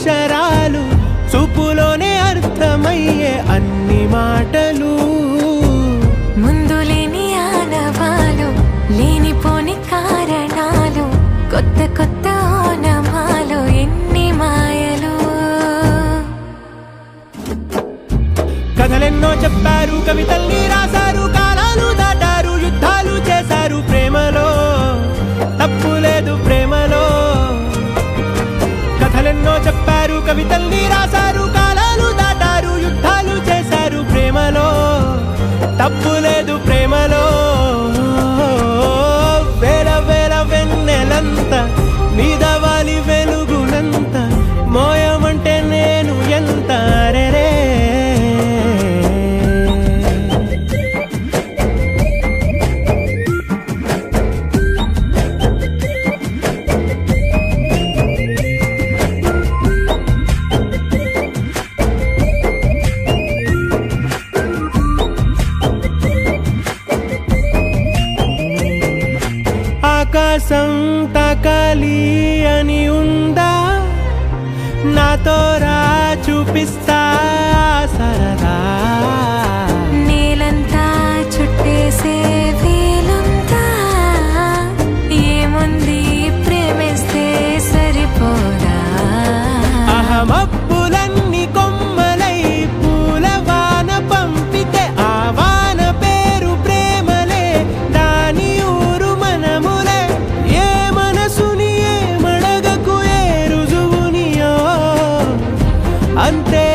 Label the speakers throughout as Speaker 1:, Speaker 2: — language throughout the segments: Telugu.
Speaker 1: అక్షరాలు చూపులోనే అర్థమయ్యే అన్ని మాటలు
Speaker 2: ముందు లేని ఆనవాలు లేనిపోని కారణాలు కొత్త కొత్త ఓనమాలు ఎన్ని మాయలు
Speaker 1: కథలెన్నో చెప్పారు కవితల్ని రాశారు కాలాలు దాటారు యుద్ధాలు చేశారు ప్రేమలో తప్పు లేదు ప్రేమలో కథలెన్నో చెప్పారు కవితల్ని రాశారు కాలాలు దాటారు యుద్ధాలు చేశారు ప్రేమలో తప్పు లేదు ప్రేమలో వేల వేల వెన్నెలంత మీద వాలి వెలుగునంత మోయమంటే నేను ఎంత రే ఆకాశం తాకాలి అని ఉందా నాతో రా చూపిస్తా సరదా
Speaker 2: నేలంతా చుట్టేసే వీలుందా ఏముంది ప్రేమిస్తే సరిపోదా
Speaker 1: అహమప్పులన్నీ కొమ్మలై పూల వాన పంపితే ఆ వాన పేరు ప్రేమలే దాని ఊరు మనములే ఏ మనసుని ఏ మడగకు ఏ రుజువునియో అంతే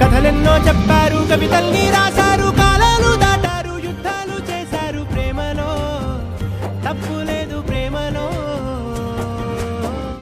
Speaker 1: కథలెన్నో చెప్పారు కవితల్ని రాశారు